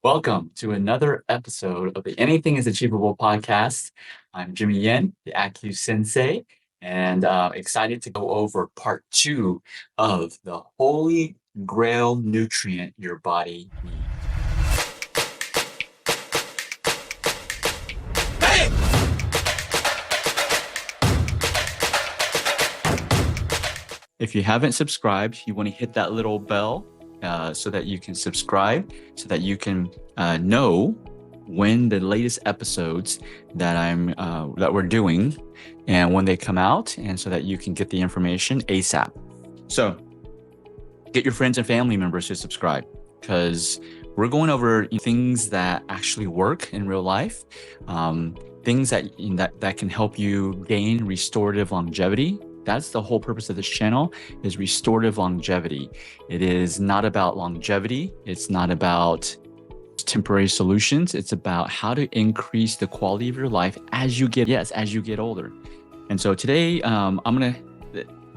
Welcome to another episode of the Anything is Achievable podcast. I'm Jimmy Yen, the AcuSensei, and excited to go over part 2 of the Holy Grail Nutrient your body needs. If you haven't subscribed, you want to hit that little bell so that you can subscribe, so that you can know when the latest episodes that we're doing and when they come out, and so that you can get the information ASAP. So get your friends and family members to subscribe, because we're going over things that actually work in real life, things that can help you gain restorative longevity. That's the whole purpose of this channel, is restorative longevity. It is not about longevity. It's not about temporary solutions. It's about how to increase the quality of your life as you get older. And so today, I'm going to,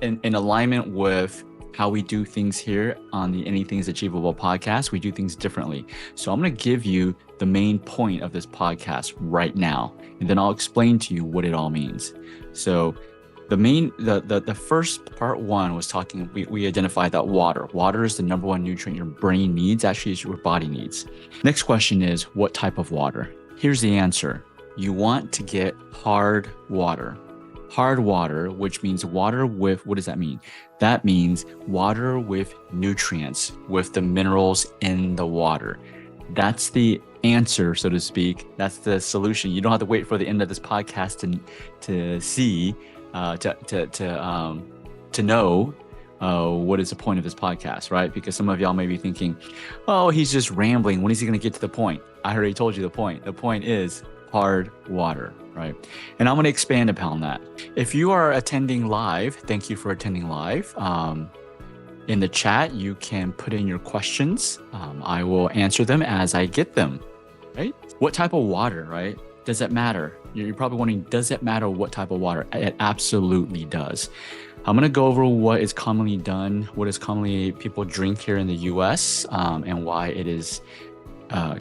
in alignment with how we do things here on the Anything is Achievable podcast, we do things differently. So I'm going to give you the main point of this podcast right now, and then I'll explain to you what it all means. So the first part one was talking, we identified that water is the number one nutrient your brain needs, actually is your body needs. Next question is, what type of water? Here's the answer. You want to get hard water. Hard water, which means water with, what does that mean? That means water with nutrients, with the minerals in the water. That's the answer, so to speak. That's the solution. You don't have to wait for the end of this podcast to see to know what is the point of this podcast, right? Because some of y'all may be thinking, oh, he's just rambling. When is he going to get to the point? I already told you the point. The point is hard water, right? And I'm going to expand upon that. If you are attending live, thank you for attending live. In the chat, you can put in your questions. I will answer them as I get them, right? What type of water, right? Does it matter? You're probably wondering, does it matter what type of water? It absolutely does. I'm going to go over what is commonly done, what is commonly people drink here in the US, and why it is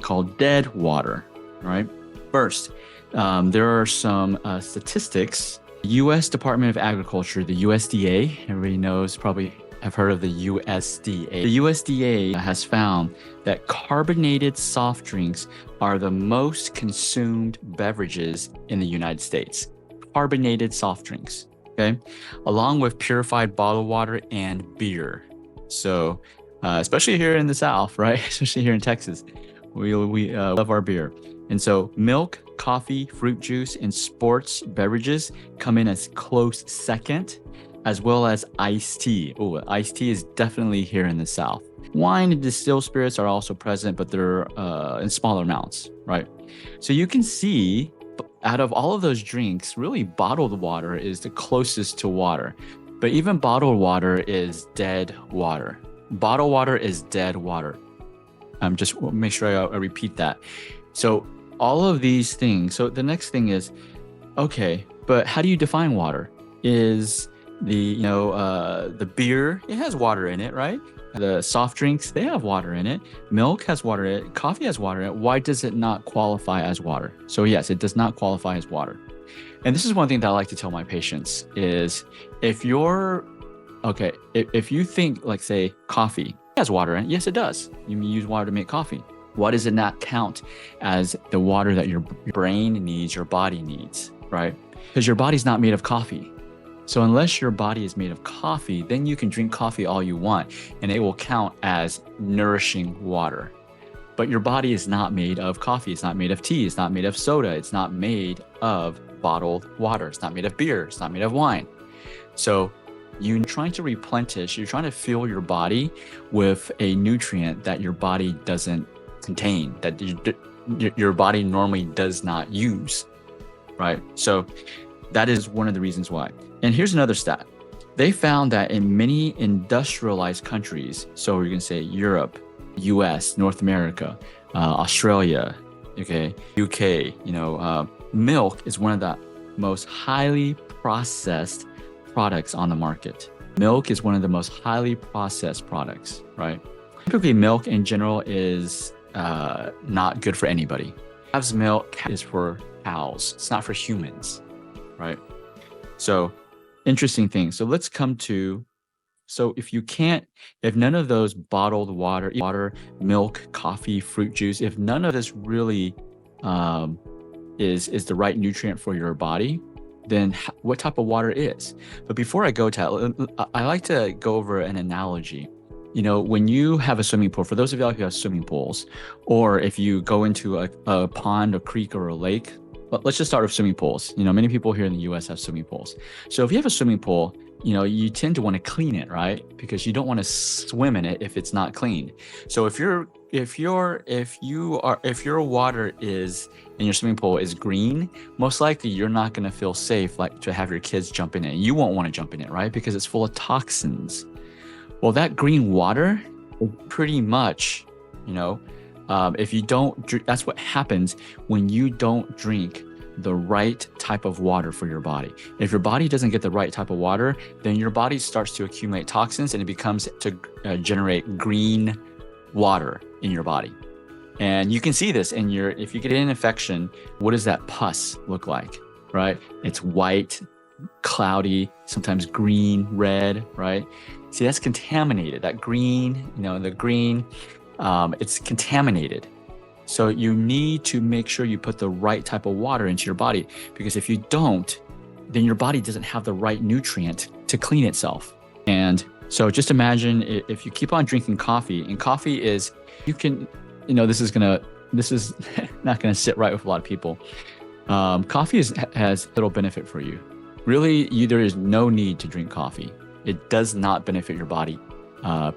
called dead water, right? First, there are some statistics. US Department of Agriculture, the USDA, everybody knows, probably have heard of the USDA. The USDA has found that carbonated soft drinks are the most consumed beverages in the United States. Carbonated soft drinks, okay? Along with purified bottled water and beer. So, especially here in the South, right? Especially here in Texas, we love our beer. And so milk, coffee, fruit juice, and sports beverages come in as close second, as well as iced tea. Oh, iced tea is definitely here in the South. Wine and distilled spirits are also present, but they're in smaller amounts, right? So you can see, out of all of those drinks, really bottled water is the closest to water. But even bottled water is dead water. Bottled water is dead water. Just make sure I repeat that. So all of these things. So the next thing is, okay, but how do you define water? Is the beer, it has water in it, right? The soft drinks, they have water in it. Milk has water in it. Coffee has water in it. Why does it not qualify as water? So yes, it does not qualify as water. And this is one thing that I like to tell my patients is, if you think, like, say, coffee has water in it, yes, it does. You use water to make coffee. Why does it not count as the water that your brain needs, your body needs, right? Because your body's not made of coffee. So unless your body is made of coffee, then you can drink coffee all you want, and it will count as nourishing water. But your body is not made of coffee. It's not made of tea. It's not made of soda. It's not made of bottled water. It's not made of beer. It's not made of wine. So you're trying to replenish, you're trying to fill your body with a nutrient that your body doesn't contain, that your body normally does not use, right? So that is one of the reasons why. And here's another stat. They found that in many industrialized countries, so you can say Europe, US, North America, Australia, okay, UK, milk is one of the most highly processed products on the market. Milk is one of the most highly processed products, right? Typically, milk in general is not good for anybody. Calves milk is for cows. It's not for humans, right? So interesting thing. So let's come to, so if none of those bottled water, milk, coffee, fruit juice, if none of this really is the right nutrient for your body, then what type of water is? But before I go to, I like to go over an analogy. When you have a swimming pool, for those of y'all who have swimming pools, or if you go into a pond, a creek, or a lake, let's just start with swimming pools. Many people here in the US have swimming pools. So if you have a swimming pool, you tend to want to clean it, right? Because you don't want to swim in it if it's not clean. So if your water is in your swimming pool is green, most likely you're not going to feel safe to have your kids jump in it. You won't want to jump in it, right? Because it's full of toxins. Well, that green water, pretty much, if you don't drink, that's what happens when you don't drink the right type of water for your body. If your body doesn't get the right type of water, then your body starts to accumulate toxins and it becomes to generate green water in your body. And you can see this if you get an infection, what does that pus look like, right? It's white, cloudy, sometimes green, red, right? See, that's contaminated. That green, it's contaminated. So you need to make sure you put the right type of water into your body, because if you don't, then your body doesn't have the right nutrient to clean itself. And so just imagine if you keep on drinking coffee, and coffee is, this is not gonna sit right with a lot of people. Coffee has little benefit for you. Really, there is no need to drink coffee. It does not benefit your body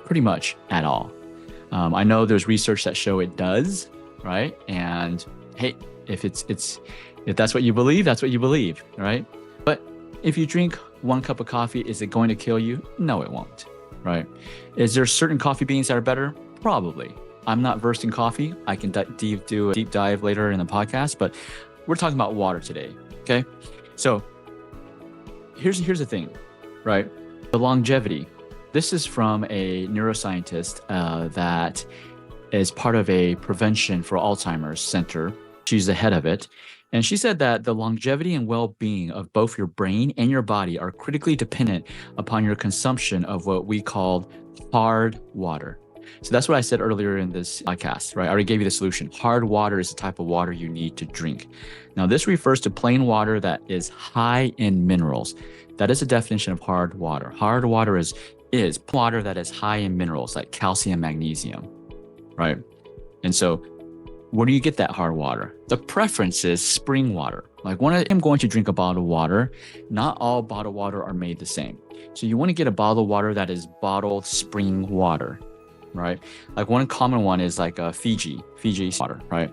pretty much at all. I know there's research that show it does, right? And hey, if that's what you believe, that's what you believe, right? But if you drink 1 cup of coffee, is it going to kill you? No, it won't, right? Is there certain coffee beans that are better? Probably. I'm not versed in coffee. I can do a deep dive later in the podcast, but we're talking about water today, okay? So here's the thing, right? The longevity. This is from a neuroscientist that is part of a prevention for Alzheimer's center. She's the head of it. And she said that the longevity and well-being of both your brain and your body are critically dependent upon your consumption of what we call hard water. So that's what I said earlier in this podcast, right? I already gave you the solution. Hard water is the type of water you need to drink. Now, this refers to plain water that is high in minerals. That is a definition of hard water. Hard water is water that is high in minerals like calcium, magnesium, right? And so where do you get that hard water? The preference is spring water. Like when I'm going to drink a bottle of water, not all bottled water are made the same. So you want to get a bottle of water that is bottled spring water, right? Like one common one is like Fiji water, right?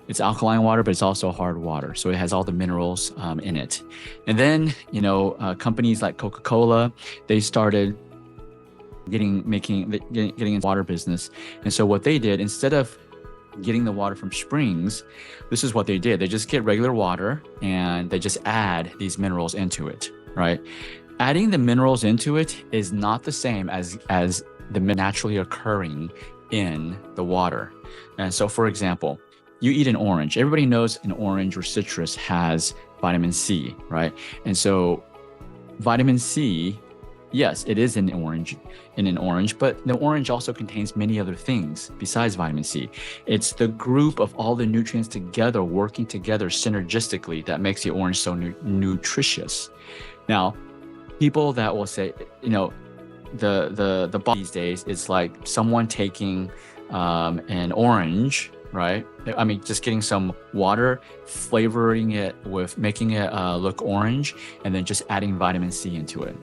It's alkaline water, but it's also hard water. So it has all the minerals in it. And then, companies like Coca-Cola, they started getting into water business. And so what they did, instead of getting the water from springs, this is what they did. They just get regular water and they just add these minerals into it, right? Adding the minerals into it is not the same as the naturally occurring in the water. And so, for example, you eat an orange. Everybody knows an orange or citrus has vitamin C, right? And so vitamin C, yes, it is in an orange, but the orange also contains many other things besides vitamin C. It's the group of all the nutrients together, working together synergistically, that makes the orange so nutritious. Now, people that will say, the these days, it's like someone taking an orange, right? I mean, just getting some water, flavoring it with making it look orange, and then just adding vitamin C into it.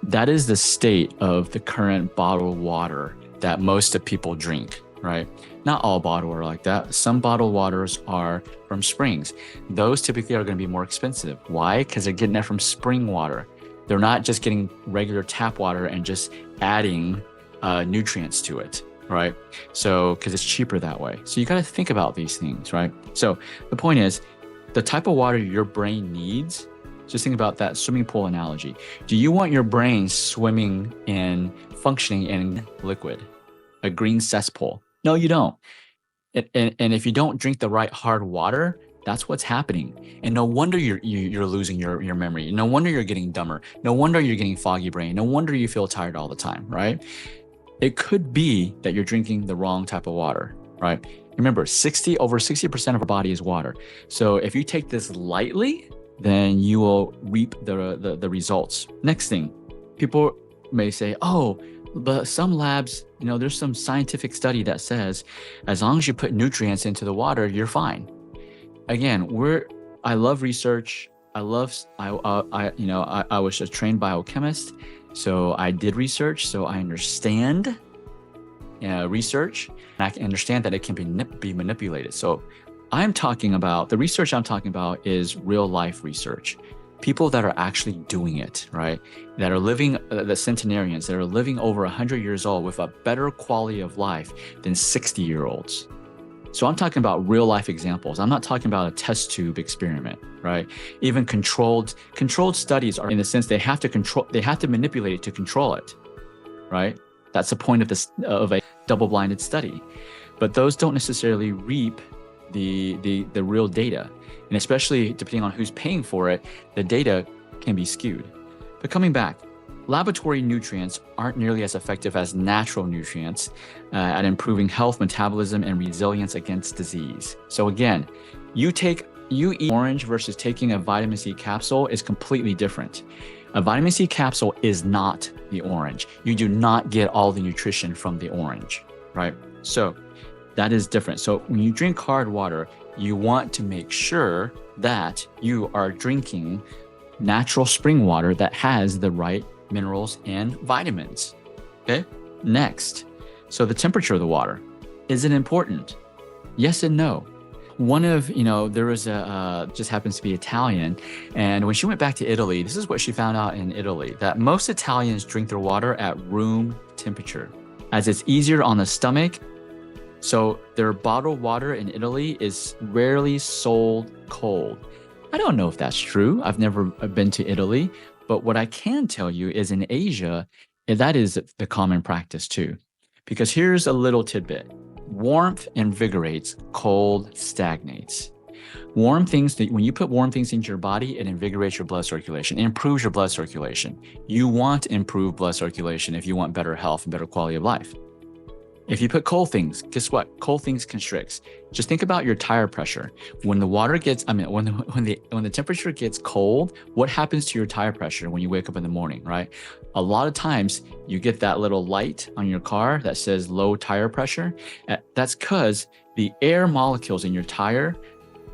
That is the state of the current bottled water that most of people drink, right? Not all bottled water like that. Some bottled waters are from springs. Those typically are going to be more expensive. Why? Because they're getting that from spring water. They're not just getting regular tap water and just adding nutrients to it, right? So, because it's cheaper that way. So you got to think about these things, right? So the point is, the type of water your brain needs, just think about that swimming pool analogy. Do you want your brain functioning in liquid, a green cesspool? No, you don't. And if you don't drink the right hard water, that's what's happening. And no wonder you're losing your memory. No wonder you're getting dumber. No wonder you're getting foggy brain. No wonder you feel tired all the time, right? It could be that you're drinking the wrong type of water, right? Remember, over 60% of our body is water. So if you take this lightly, then you will reap the results. Next thing, people may say, oh, but some labs, there's some scientific study that says as long as you put nutrients into the water, you're fine. Again, I love research. I was a trained biochemist, so I did research, so I understand research, and I can understand that it can be manipulated. So the research I'm talking about is real life research. People that are actually doing it, right? That are living, the centenarians that are living over 100 years old with a better quality of life than 60-year-olds. So I'm talking about real life examples. I'm not talking about a test tube experiment, right? Even controlled studies are, in the sense they have to manipulate it to control it, right? That's the point of a double-blinded study. But those don't necessarily reap the real data. And especially depending on who's paying for it, the data can be skewed. But coming back, laboratory nutrients aren't nearly as effective as natural nutrients at improving health, metabolism, and resilience against disease. So again, you eat orange versus taking a vitamin C capsule is completely different. A vitamin C capsule is not the orange. You do not get all the nutrition from the orange, right? So that is different. So when you drink hard water, you want to make sure that you are drinking natural spring water that has the right minerals and vitamins. Okay. Next. So the temperature of the water, is it important? Yes and no. There was just happens to be Italian. And when she went back to Italy, this is what she found out in Italy, that most Italians drink their water at room temperature, as it's easier on the stomach. So their bottled water in Italy is rarely sold cold. I don't know if that's true. I've never been to Italy, but what I can tell you is in Asia, that is the common practice too. Because here's a little tidbit. Warmth invigorates, cold stagnates. When you put warm things into your body, it invigorates your blood circulation, it improves your blood circulation. You want improved blood circulation if you want better health and better quality of life. If you put cold things, guess what? Cold things constricts. Just think about your tire pressure. When the temperature gets cold, what happens to your tire pressure when you wake up in the morning, right? A lot of times you get that little light on your car that says low tire pressure. That's because the air molecules in your tire,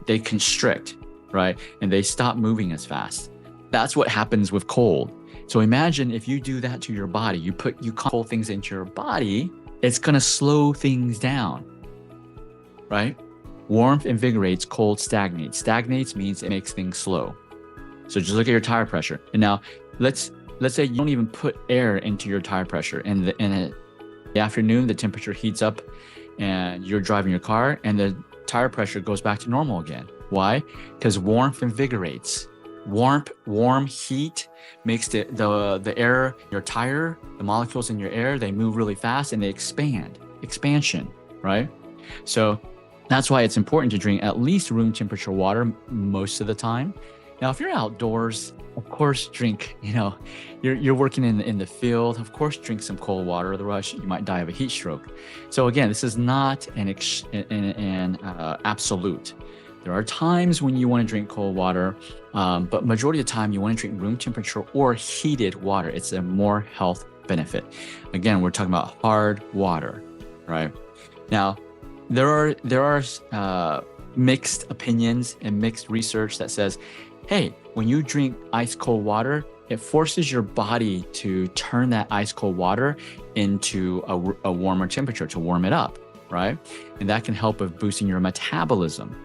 they constrict, right? And they stop moving as fast. That's what happens with cold. So imagine if you do that to your body, you cold things into your body, it's going to slow things down, right? Warmth invigorates, cold stagnates. Stagnates means it makes things slow. So just look at your tire pressure. And now let's say you don't even put air into your tire pressure. And in the afternoon, the temperature heats up and you're driving your car and the tire pressure goes back to normal again. Why? Because warmth invigorates. Warm heat makes the air, your tire, the molecules in your air, they move really fast and they expansion, right? So that's why it's important to drink at least room temperature water most of the time. Now, if you're outdoors, of course, drink, you're working in the field, of course, drink some cold water, otherwise you might die of a heat stroke. So again, this is not an absolute. There are times when you want to drink cold water, but majority of the time you want to drink room temperature or heated water. It's a more health benefit. Again, we're talking about hard water, right? Now, there are mixed opinions and mixed research that says, hey, when you drink ice cold water, it forces your body to turn that ice cold water into a warmer temperature to warm it up, right? And that can help with boosting your metabolism.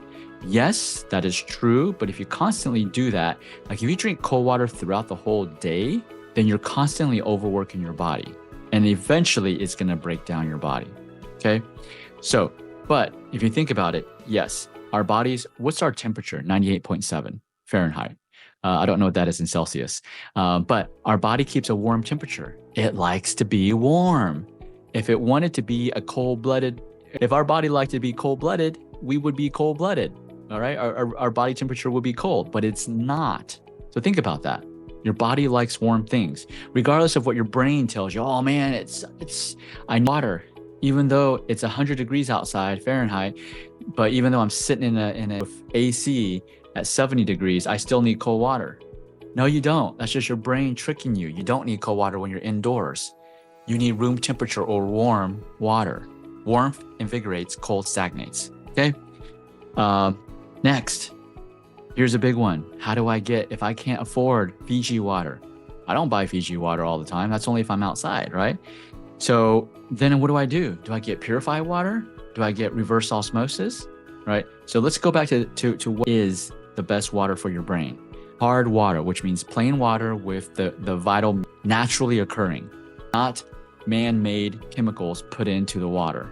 Yes, that is true. But if you constantly do that, like if you drink cold water throughout the whole day, then you're constantly overworking your body. And eventually it's going to break down your body. Okay. So, but if you think about it, yes, our bodies, what's our temperature? 98.7 Fahrenheit. I don't know what that is in Celsius. But our body keeps a warm temperature. It likes to be warm. If it wanted to be a cold-blooded If our body liked to be cold-blooded, we would be cold-blooded. All right, our body temperature would be cold, but it's not. So think about that. Your body likes warm things, regardless of what your brain tells you. Oh man, I need water, even though it's 100 degrees outside Fahrenheit. But even though I'm sitting in a AC at 70 degrees, I still need cold water. No, you don't. That's just your brain tricking you. You don't need cold water when you're indoors. You need room temperature or warm water. Warmth invigorates, cold stagnates. Okay. Next, here's a big one. How do I get, if I can't afford Fiji water? I don't buy Fiji water all the time. That's only if I'm outside, right? So then what do? Do I get purified water? Do I get reverse osmosis? Right? So let's go back to what is the best water for your brain. Hard water, which means plain water with the vital naturally occurring, not man-made chemicals put into the water.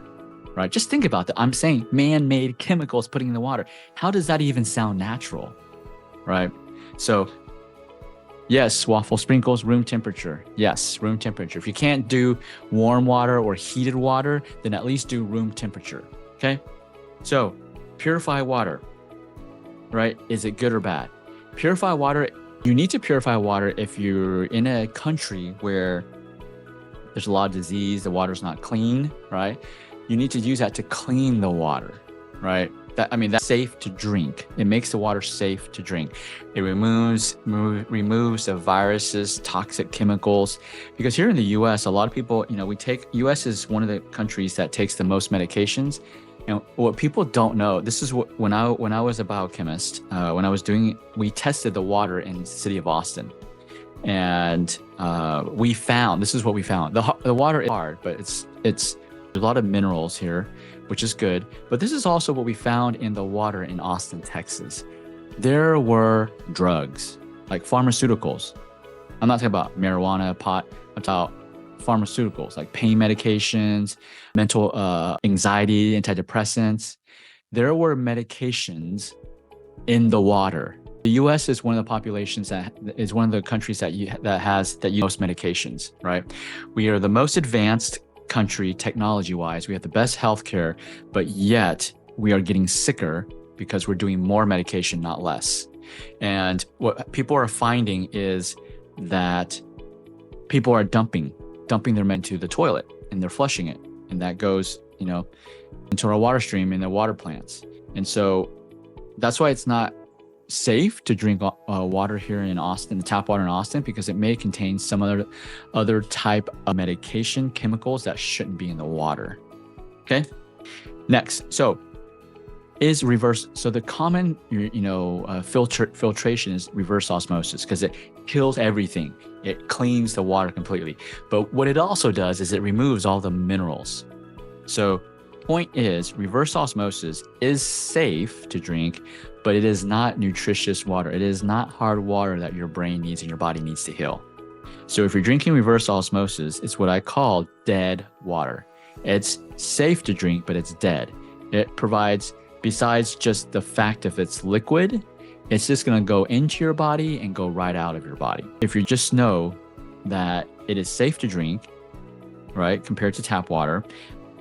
Right? Just think about that. I'm saying man-made chemicals putting in the water. How does that even sound natural? Right? So yes, waffle sprinkles, room temperature. Yes, room temperature. If you can't do warm water or heated water, then at least do room temperature. Okay? So purify water, right? Is it good or bad? Purify water, you need to purify water if you're in a country where there's a lot of disease, the water's not clean, right? You need to use that to clean the water, right? That's safe to drink. It makes the water safe to drink. It removes the viruses, toxic chemicals. Because here in the U.S., a lot of people, U.S. is one of the countries that takes the most medications. And what people don't know, this is what, when I was a biochemist, we tested the water in the city of Austin. And this is what we found. The water is hard, but there's a lot of minerals here, which is good. But this is also what we found in the water in Austin, Texas. There were drugs, like pharmaceuticals. I'm not talking about marijuana, pot. I'm talking about pharmaceuticals, like pain medications, mental anxiety, antidepressants. There were medications in the water. The U.S. is one of the populations that is one of the countries that use most medications, right? We are the most advanced country technology-wise. We have the best healthcare, but yet we are getting sicker because we're doing more medication, not less. And what people are finding is that people are dumping their med into the toilet and they're flushing it, and that goes, into our water stream in the water plants. And so that's why it's not safe to drink water here in Austin, the tap water in Austin, because it may contain some other type of medication, chemicals that shouldn't be in the water. Okay. Next, so the common filtration is reverse osmosis, because it kills everything. It cleans the water completely. But what it also does is it removes all the minerals. So point is, reverse osmosis is safe to drink, but it is not nutritious water. It is not hard water that your brain needs and your body needs to heal. So if you're drinking reverse osmosis, it's what I call dead water. It's safe to drink, but it's dead. It provides, besides just the fact if it's liquid, it's just going to go into your body and go right out of your body. If you just know that it is safe to drink, right, compared to tap water,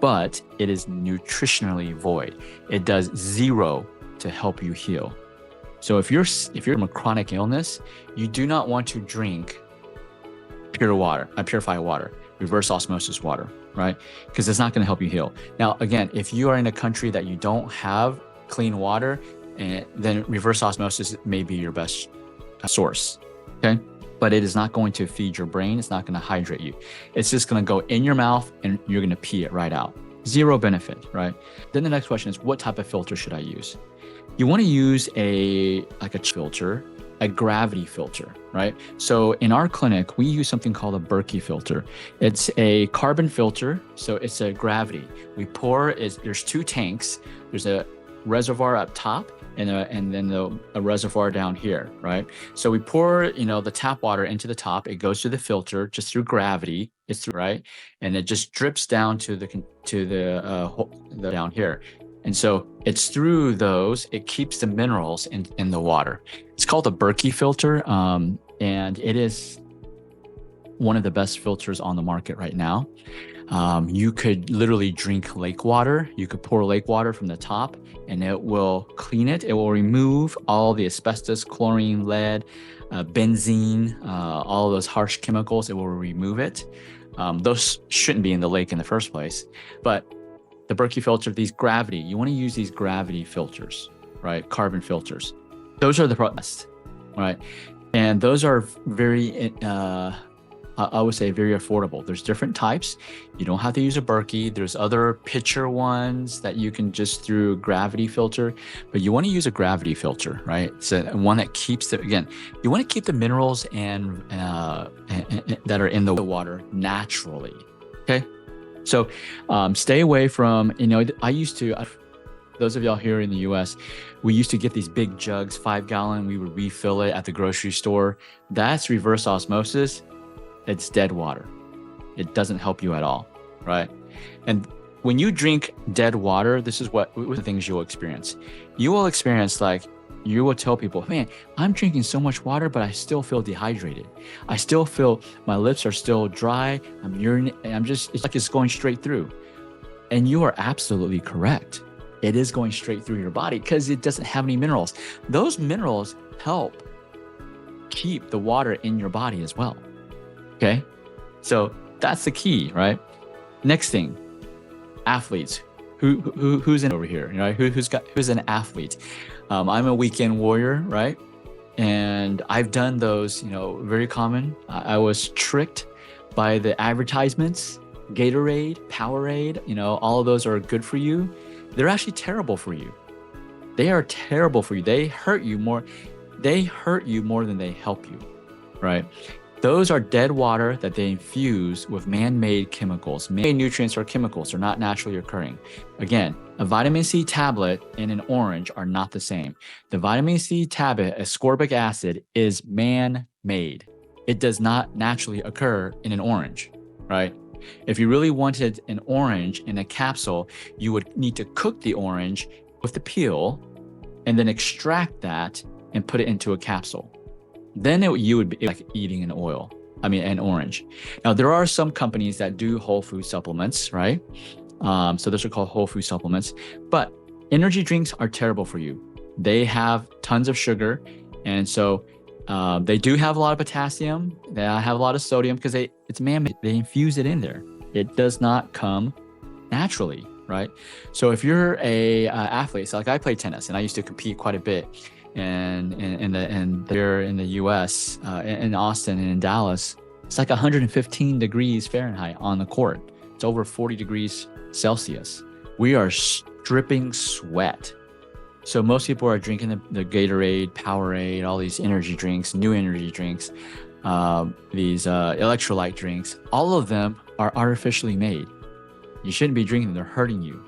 but it is nutritionally void. It does zero to help you heal. So if you're from a chronic illness, you do not want to drink purified water, reverse osmosis water, right? Because it's not going to help you heal. Now, again, if you are in a country that you don't have clean water, then reverse osmosis may be your best source, okay? But it is not going to feed your brain. It's not going to hydrate you. It's just going to go in your mouth and you're going to pee it right out. Zero benefit, right? Then the next question is, what type of filter should I use? You want to use a filter, a gravity filter, right? So in our clinic, we use something called a Berkey filter. It's a carbon filter, so it's a gravity. There's two tanks. There's a reservoir up top and then a reservoir down here, right? So we pour, the tap water into the top. It goes through the filter just through gravity. It's through, right, and it just drips down to the down here. And so it's through those. It keeps the minerals in the water. It's called a Berkey filter, and it is one of the best filters on the market right now. You could literally drink lake water. You could pour lake water from the top and it will clean it. It will remove all the asbestos, chlorine, lead, benzene, all those harsh chemicals. It will remove it. Those shouldn't be in the lake in the first place. But the Berkey filter, these gravity, you want to use these gravity filters, right? Carbon filters. Those are the best, right? And those are very, I would say very affordable. There's different types. You don't have to use a Berkey. There's other pitcher ones that you can just through gravity filter, but you want to use a gravity filter, right? So one that keeps the, again, you want to keep the minerals and that are in the water naturally, okay? So stay away from, I used to, those of y'all here in the US, we used to get these big jugs, 5-gallon, we would refill it at the grocery store. That's reverse osmosis. It's dead water. It doesn't help you at all, right? And when you drink dead water, this is what the things you'll experience. You will experience you will tell people, man, I'm drinking so much water, but I still feel dehydrated. I still feel my lips are still dry. I'm urinating. It's like it's going straight through. And you are absolutely correct. It is going straight through your body because it doesn't have any minerals. Those minerals help keep the water in your body as well. Okay, so that's the key, right? Next thing, athletes. Who's in over here, right? Who's an athlete? I'm a weekend warrior, right? And I've done those, very common. I was tricked by the advertisements, Gatorade, Powerade, all of those are good for you. They're actually terrible for you. They are terrible for you. They hurt you more. They hurt you more than they help you, right? Those are dead water that they infuse with man-made chemicals. Man-made nutrients are chemicals. They're not naturally occurring. Again, a vitamin C tablet and an orange are not the same. The vitamin C tablet, ascorbic acid, is man-made. It does not naturally occur in an orange, right? If you really wanted an orange in a capsule, you would need to cook the orange with the peel and then extract that and put it into a capsule. Then you would be like eating an orange. Now, there are some companies that do whole food supplements, right? So those are called whole food supplements. But energy drinks are terrible for you. They have tons of sugar. And so they do have a lot of potassium. They have a lot of sodium because it's man-made. They infuse it in there. It does not come naturally, right? So if you're a athlete, so like I play tennis and I used to compete quite a bit. And there in the US, in Austin and in Dallas, it's like 115 degrees Fahrenheit on the court. It's over 40 degrees Celsius. We are dripping sweat. So most people are drinking the Gatorade, Powerade, all these energy drinks, new energy drinks, these electrolyte drinks. All of them are artificially made. You shouldn't be drinking them. They're hurting you,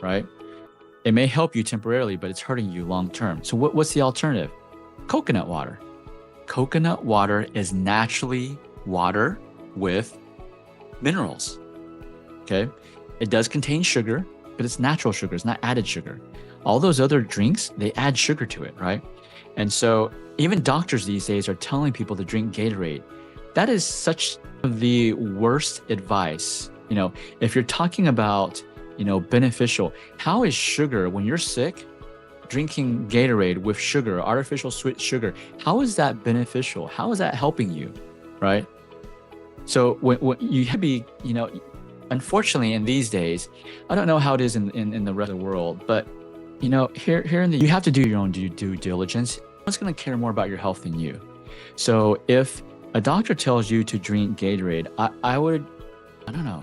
right? It may help you temporarily, but it's hurting you long term. So what's the alternative? Coconut water. Coconut water is naturally water with minerals, okay? It does contain sugar, but it's natural sugar. It's not added sugar. All those other drinks, they add sugar to it, right? And so even doctors these days are telling people to drink Gatorade. That is such the worst advice. If you're talking about beneficial. How is sugar, when you're sick, drinking Gatorade with sugar, artificial sweet sugar, how is that beneficial? How is that helping you, right? So when you have to be, unfortunately in these days, I don't know how it is in the rest of the world, but here you have to do your own due diligence. No one's going to care more about your health than you. So if a doctor tells you to drink Gatorade, I don't know.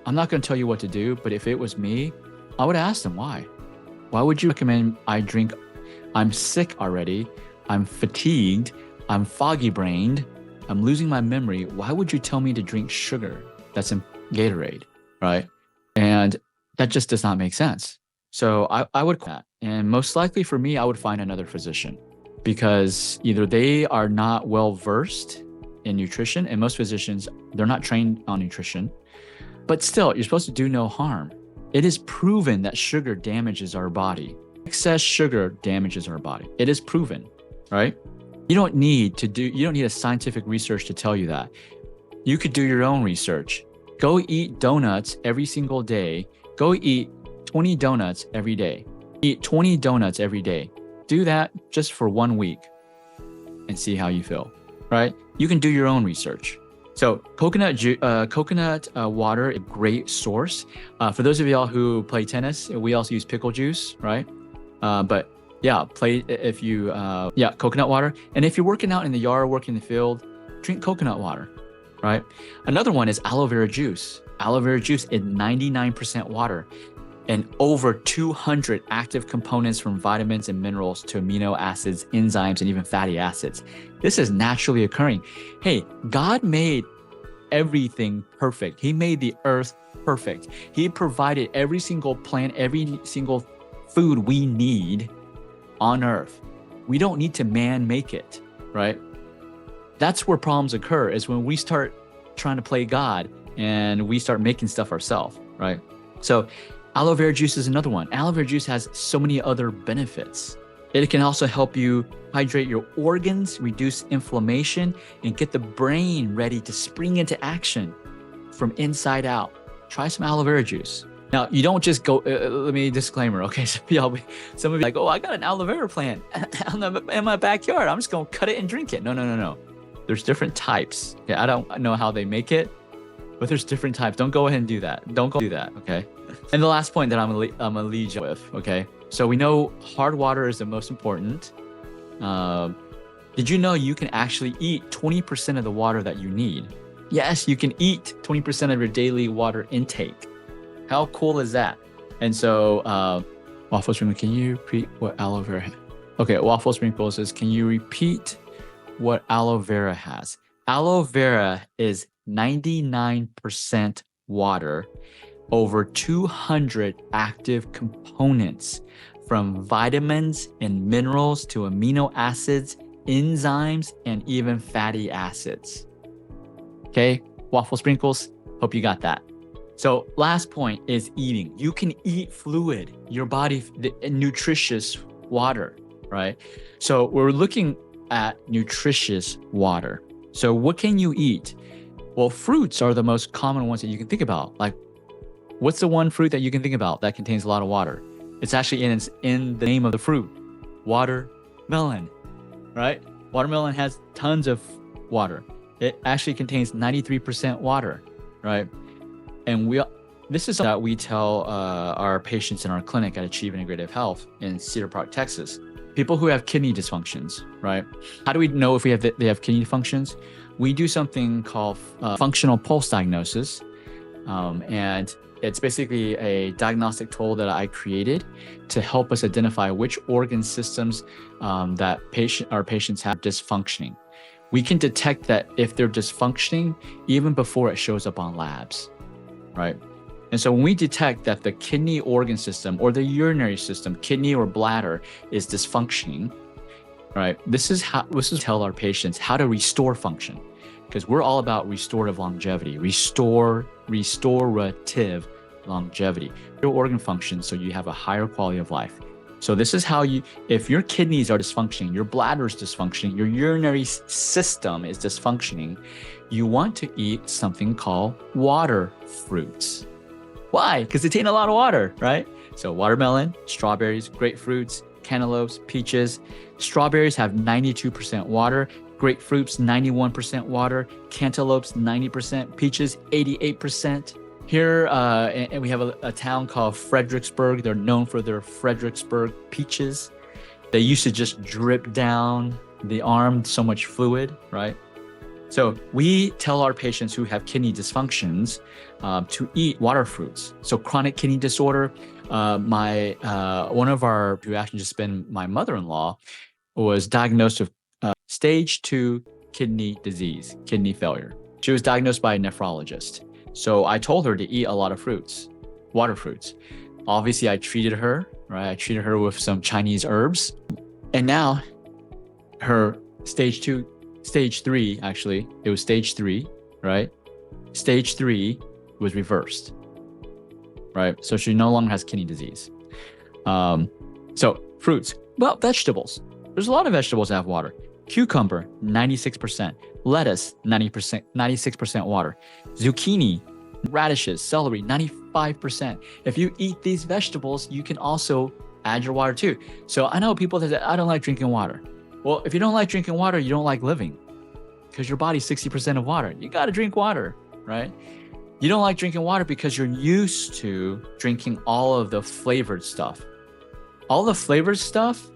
I'm not going to tell you what to do, but if it was me, I would ask them why. Why would you recommend I drink? I'm sick already. I'm fatigued. I'm foggy brained. I'm losing my memory. Why would you tell me to drink sugar that's in Gatorade, right? And that just does not make sense. So I would quit that. And most likely for me, I would find another physician because either they are not well versed in nutrition, and most physicians, they're not trained on nutrition. But still, you're supposed to do no harm. It is proven that sugar damages our body. Excess sugar damages our body. It is proven, right? You don't need a scientific research to tell you that. You could do your own research. Go eat donuts every single day. Go eat 20 donuts every day. Eat 20 donuts every day. Do that just for 1 week and see how you feel, right? You can do your own research. So coconut water, a great source. For those of y'all who play tennis, we also use pickle juice, right? But yeah, coconut water. And if you're working out in the yard, working in the field, drink coconut water, right? Another one is aloe vera juice. Aloe vera juice is 99% water and over 200 active components from vitamins and minerals to amino acids, enzymes, and even fatty acids. This is naturally occurring. Hey, God made everything perfect. He made the earth perfect. He provided every single plant, every single food we need on earth. We don't need to man-make it, right? That's where problems occur, is when we start trying to play God and we start making stuff ourselves, right? So aloe vera juice is another one. Aloe vera juice has so many other benefits. It can also help you hydrate your organs, reduce inflammation, and get the brain ready to spring into action from inside out. Try some aloe vera juice. Now, you don't just go, let me disclaimer, okay? Some of you are like, oh, I got an aloe vera plant in my backyard. I'm just gonna cut it and drink it. No. There's different types. Okay, I don't know how they make it, but there's different types. Don't go ahead and do that. Don't go do that, okay? And the last point that I'm gonna lead you with, okay? So we know hard water is the most important. Did you know you can actually eat 20% of the water that you need? Yes, you can eat 20% of your daily water intake. How cool is that? And so, Waffle Sprinkle, can you repeat what aloe vera has? Okay, Waffle Sprinkle says, can you repeat what aloe vera has? Aloe vera is 99% water, over 200 active components, from vitamins and minerals to amino acids, enzymes, and even fatty acids. Okay, Waffle Sprinkles, hope you got that. So last point is eating. You can eat fluid, your body, nutritious water, right? So we're looking at nutritious water. So what can you eat? Well, fruits are the most common ones that you can think about. Like, what's the one fruit that you can think about that contains a lot of water? It's actually in the name of the fruit, watermelon, right? Watermelon has tons of water. It actually contains 93% water, right? And this is that we tell our patients in our clinic at Achieve Integrative Health in Cedar Park, Texas. People who have kidney dysfunctions, right? How do we know if they have kidney dysfunctions? We do something called functional pulse diagnosis, and it's basically a diagnostic tool that I created to help us identify which organ systems that our patients have dysfunctioning. We can detect that if they're dysfunctioning even before it shows up on labs, right? And so when we detect that the kidney organ system or the urinary system, kidney or bladder, is dysfunctioning, right? This is tell our patients how to restore function, because we're all about restorative longevity, restorative longevity, your organ function, so you have a higher quality of life. So this is how if your kidneys are dysfunctioning, your bladder is dysfunctioning, your urinary system is dysfunctioning, you want to eat something called water fruits. Why? Because they contain a lot of water, right? So watermelon, strawberries, grapefruits, cantaloupes, peaches. Strawberries have 92% water, grapefruits 91% water, cantaloupes 90%, peaches 88%. Here, and we have a town called Fredericksburg. They're known for their Fredericksburg peaches. They used to just drip down the arm, so much fluid, right? So we tell our patients who have kidney dysfunctions to eat water fruits. So chronic kidney disorder, one of our, who actually just been my mother-in-law, was diagnosed with stage 2 kidney disease, kidney failure. She was diagnosed by a nephrologist. So I told her to eat a lot of fruits, water fruits. Obviously, I treated her, right? I treated her with some Chinese herbs. And now her stage 3, actually, it was stage 3, right? Stage 3 was reversed, right? So she no longer has kidney disease. So fruits, well, vegetables. There's a lot of vegetables that have water. Cucumber, 96%. Lettuce, 96% water. Zucchini, Radishes, celery, 95%. If you eat these vegetables, you can also add your water too. So I know people that say, I don't like drinking water. Well, if you don't like drinking water, you don't like living, because your body's 60% of water. You got to drink water, right? You don't like drinking water because you're used to drinking all of the flavored stuff. All the flavored stuff,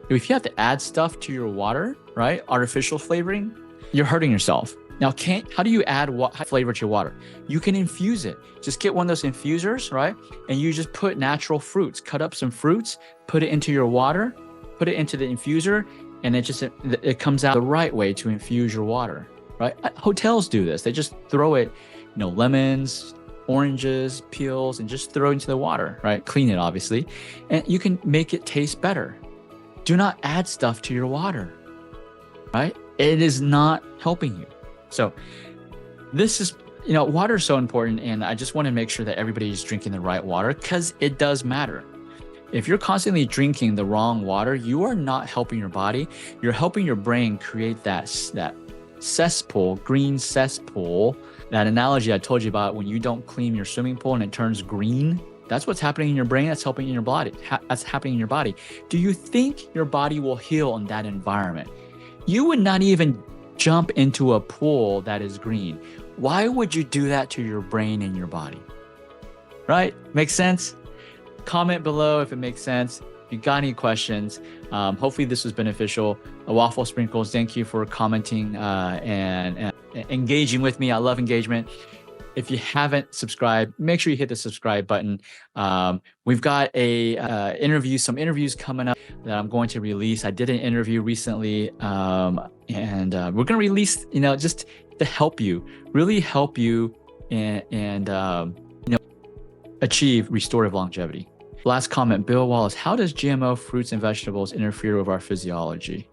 if you have to add stuff to your water, right? Artificial flavoring, you're hurting yourself. Now, how do you add flavor to your water? You can infuse it. Just get one of those infusers, right? And you just put natural fruits, cut up some fruits, put it into your water, put it into the infuser, and it comes out the right way to infuse your water, right? Hotels do this. They just throw it, lemons, oranges, peels, and just throw it into the water, right? Clean it, obviously. And you can make it taste better. Do not add stuff to your water, right? It is not helping you. So this is, water is so important. And I just want to make sure that everybody is drinking the right water, because it does matter. If you're constantly drinking the wrong water, you are not helping your body. You're helping your brain create that cesspool, green cesspool. That analogy I told you about, when you don't clean your swimming pool and it turns green, that's what's happening in your brain. That's helping in your body. That's happening in your body. Do you think your body will heal in that environment? You would not even jump into a pool that is green. Why would you do that to your brain and your body? Right? Makes sense? Comment below if it makes sense. If you got any questions, hopefully this was beneficial. Waffle Sprinkles, thank you for commenting and engaging with me. I love engagement. If you haven't subscribed, make sure you hit the subscribe button. We've got some interviews coming up that I'm going to release. I did an interview recently, and we're going to release, just to help you, really help you and achieve restorative longevity. Last comment, Bill Wallace, how does GMO fruits and vegetables interfere with our physiology?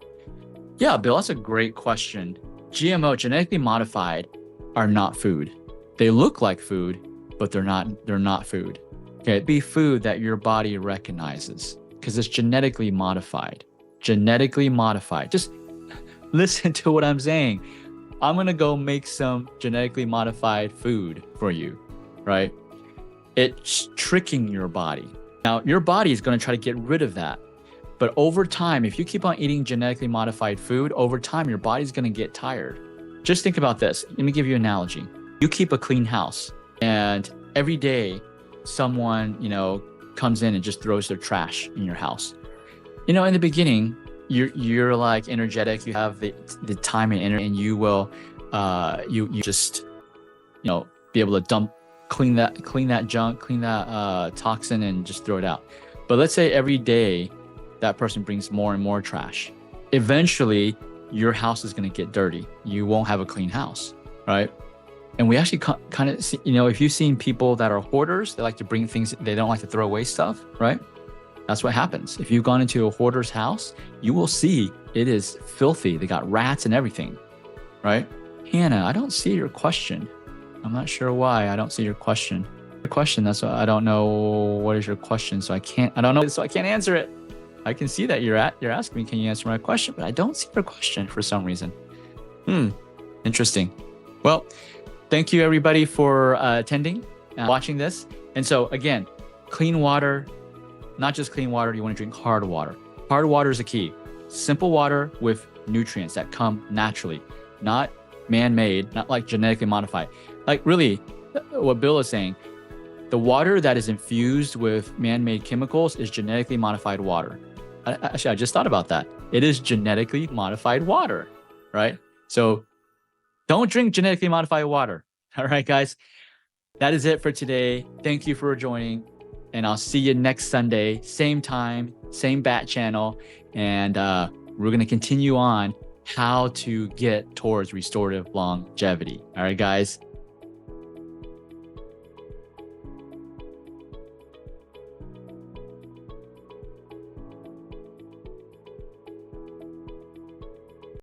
Yeah, Bill, that's a great question. GMO, genetically modified, are not food. They look like food, but they're not food. Okay, be food that your body recognizes, because it's genetically modified. Genetically modified. Just listen to what I'm saying. I'm gonna go make some genetically modified food for you, right? It's tricking your body. Now, your body is gonna try to get rid of that. But over time, if you keep on eating genetically modified food, over time, your body's gonna get tired. Just think about this. Let me give you an analogy. You keep a clean house, and every day someone, comes in and just throws their trash in your house. In the beginning, you're like energetic, you have the time and energy, and you will, you just, be able to clean that junk, clean that toxin, and just throw it out. But let's say every day that person brings more and more trash. Eventually, your house is going to get dirty. You won't have a clean house, right? And we actually kind of see, if you've seen people that are hoarders, they like to bring things, they don't like to throw away stuff, right? That's what happens. If you've gone into a hoarder's house, you will see it is filthy. They got rats and everything, right? Hannah, I don't see your question. I'm not sure why I don't see your question. Your question, that's why I don't know what is your question. So I can't answer it. I can see that you're asking me, can you answer my question? But I don't see your question for some reason. Interesting. Well, thank you everybody for attending, watching this. And so again, clean water, not just clean water, you want to drink hard water. Hard water is the key. Simple water with nutrients that come naturally, not man-made, not like genetically modified. Like really, what Bill is saying, the water that is infused with man-made chemicals is genetically modified water. Actually, I just thought about that. It is genetically modified water, right? So don't drink genetically modified water. All right, guys, that is it for today. Thank you for joining, and I'll see you next Sunday, same time, same bat channel. And we're going to continue on how to get towards restorative longevity. All right, guys.